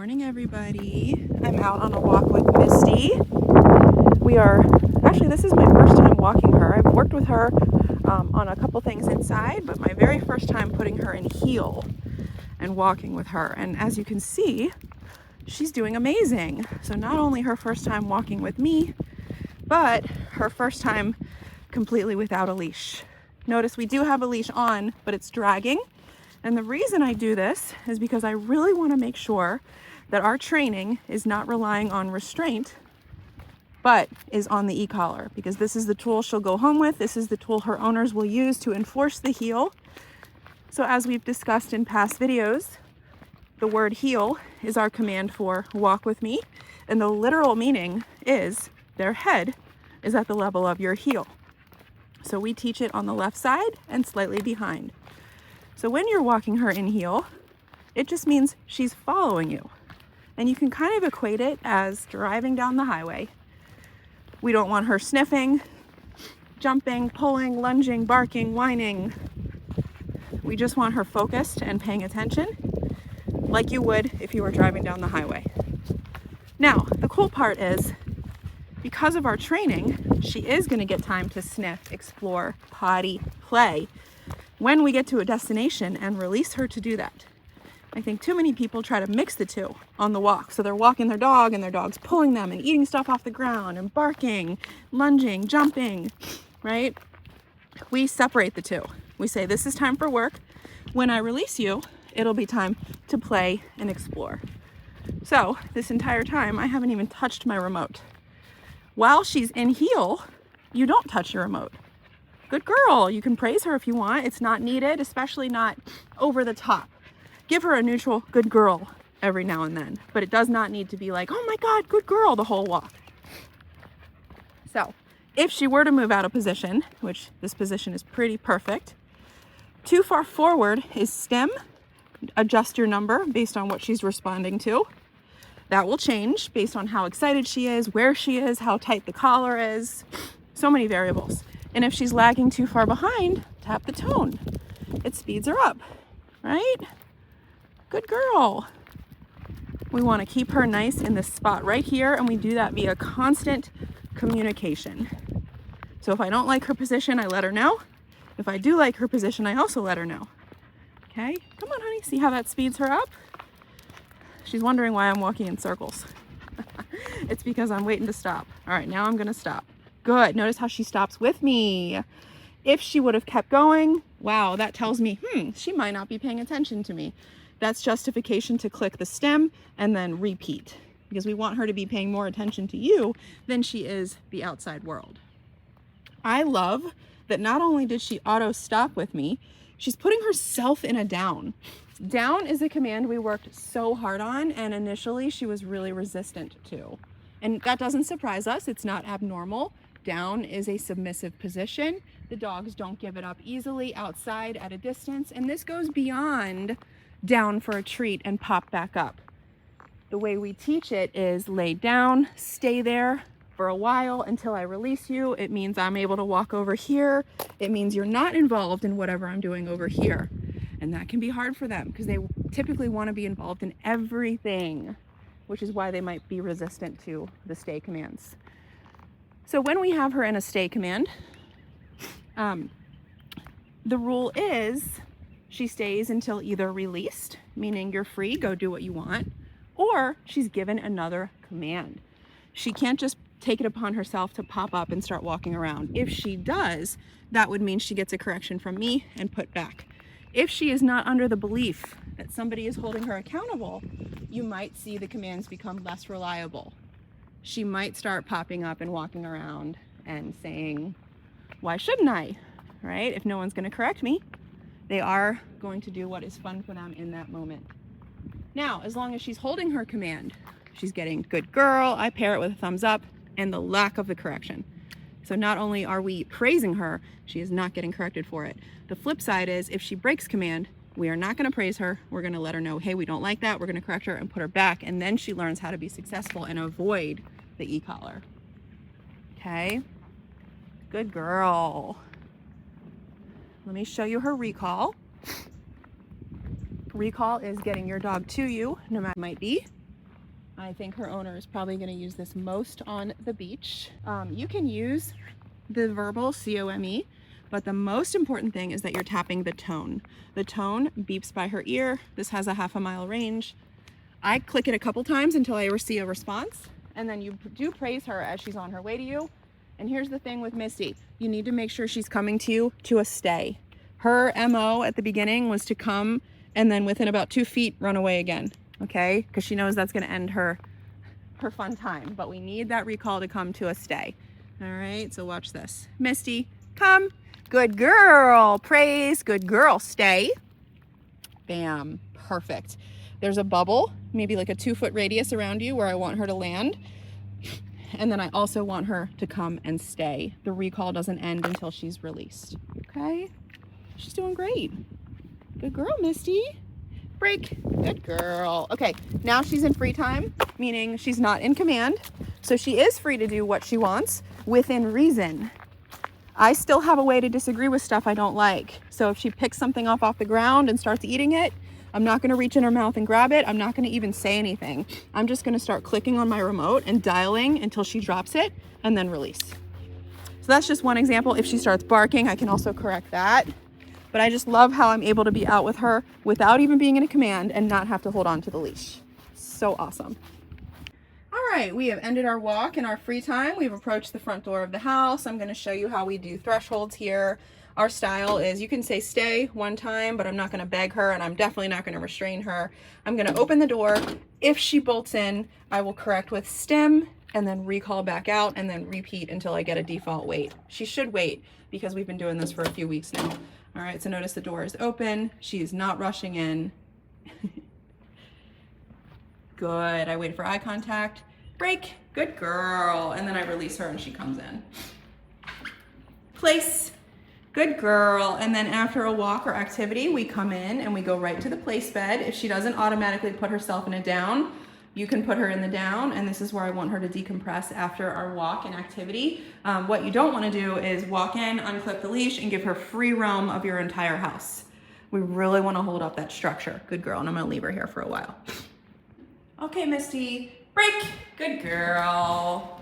Morning, everybody. I'm out on a walk with Misty. This is my first time walking her. I've worked with her on a couple things inside, but my very first time putting her in heel and walking with her. And as you can see, she's doing amazing. So not only her first time walking with me, but her first time completely without a leash. Notice we do have a leash on, but it's dragging. And the reason I do this is because I really want to make sure that our training is not relying on restraint, but is on the e-collar, because this is the tool she'll go home with. This is the tool her owners will use to enforce the heel. So as we've discussed in past videos, the word heel is our command for walk with me. And the literal meaning is their head is at the level of your heel. So we teach it on the left side and slightly behind. So when you're walking her in heel, it just means she's following you. And you can kind of equate it as driving down the highway. We don't want her sniffing, jumping, pulling, lunging, barking, whining. We just want her focused and paying attention like you would if you were driving down the highway. Now, the cool part is, because of our training, she is going to get time to sniff, explore, potty, play when we get to a destination and release her to do that. I think too many people try to mix the two on the walk. So they're walking their dog and their dog's pulling them and eating stuff off the ground and barking, lunging, jumping, right? We separate the two. We say, this is time for work. When I release you, it'll be time to play and explore. So this entire time, I haven't even touched my remote. While she's in heel, you don't touch your remote. Good girl. You can praise her if you want. It's not needed, especially not over the top. Give her a neutral good girl every now and then, but it does not need to be like, oh my God, good girl the whole walk. So if she were to move out of position, which this position is pretty perfect, too far forward is stem. Adjust your number based on what she's responding to. That will change based on how excited she is, where she is, how tight the collar is, so many variables. And if she's lagging too far behind, tap the tone. It speeds her up, right? Good girl. We want to keep her nice in this spot right here, and we do that via constant communication. So if I don't like her position, I let her know. If I do like her position, I also let her know. Okay, come on, honey. See how that speeds her up? She's wondering why I'm walking in circles. It's because I'm waiting to stop. All right, now I'm going to stop. Good. Notice how she stops with me. If she would have kept going, wow, that tells me, she might not be paying attention to me. That's justification to click the stem and then repeat, because we want her to be paying more attention to you than she is the outside world. I love that not only did she auto stop with me, she's putting herself in a down. Down is a command we worked so hard on, and initially she was really resistant to. And that doesn't surprise us. It's not abnormal. Down is a submissive position. The dogs don't give it up easily outside at a distance, and this goes beyond down for a treat and pop back up. The way we teach it is lay down, stay there for a while until I release you. It means I'm able to walk over here. It means you're not involved in whatever I'm doing over here. And that can be hard for them because they typically want to be involved in everything, which is why they might be resistant to the stay commands. So when we have her in a stay command, the rule is she stays until either released, meaning you're free, go do what you want, or she's given another command. She can't just take it upon herself to pop up and start walking around. If she does, that would mean she gets a correction from me and put back. If she is not under the belief that somebody is holding her accountable, you might see the commands become less reliable. She might start popping up and walking around and saying, why shouldn't I, right? If no one's going to correct me, they are going to do what is fun for them in that moment. Now, as long as she's holding her command, she's getting good girl, I pair it with a thumbs up, and the lack of the correction. So not only are we praising her, she is not getting corrected for it. The flip side is if she breaks command, we are not going to praise her. We're going to let her know, hey, we don't like that. We're going to correct her and put her back. And then she learns how to be successful and avoid the e-collar. Okay. Good girl. Let me show you her recall. Recall is getting your dog to you, no matter what it might be. I think her owner is probably going to use this most on the beach. You can use the verbal COME, but the most important thing is that you're tapping the tone. The tone beeps by her ear. This has a 1/2 mile range. I click it a couple times until I receive a response, and then you do praise her as she's on her way to you. And here's the thing with Misty, you need to make sure she's coming to you to a stay. Her MO at the beginning was to come and then within about 2 feet run away again, okay? Because she knows that's gonna end her fun time, but we need that recall to come to a stay. All right, so watch this. Misty, come. Good girl, praise, good girl, stay. Bam, perfect. There's a bubble, maybe like a 2-foot radius around you where I want her to land. And then I also want her to come and stay. The recall doesn't end until she's released, okay? She's doing great. Good girl, Misty. Break, good girl. Okay, now she's in free time, meaning she's not in command. So she is free to do what she wants within reason. I still have a way to disagree with stuff I don't like. So if she picks something up off the ground and starts eating it, I'm not gonna reach in her mouth and grab it. I'm not gonna even say anything. I'm just gonna start clicking on my remote and dialing until she drops it and then release. So that's just one example. If she starts barking, I can also correct that. But I just love how I'm able to be out with her without even being in a command and not have to hold on to the leash. So awesome. All right, we have ended our walk in our free time. We've approached the front door of the house. I'm gonna show you how we do thresholds here. Our style is you can say stay one time, but I'm not gonna beg her and I'm definitely not gonna restrain her. I'm gonna open the door. If she bolts in, I will correct with stim and then recall back out and then repeat until I get a default wait. She should wait because we've been doing this for a few weeks now. All right, so notice the door is open. She's not rushing in. Good, I wait for eye contact. Break, good girl. And then I release her and she comes in. Place, good girl. And then after a walk or activity, we come in and we go right to the place bed. If she doesn't automatically put herself in a down, you can put her in the down, and this is where I want her to decompress after our walk and activity. What you don't want to do is walk in, unclip the leash, and give her free roam of your entire house. We really want to hold up that structure. Good girl, and I'm going to leave her here for a while. Okay, Misty, break. Good girl.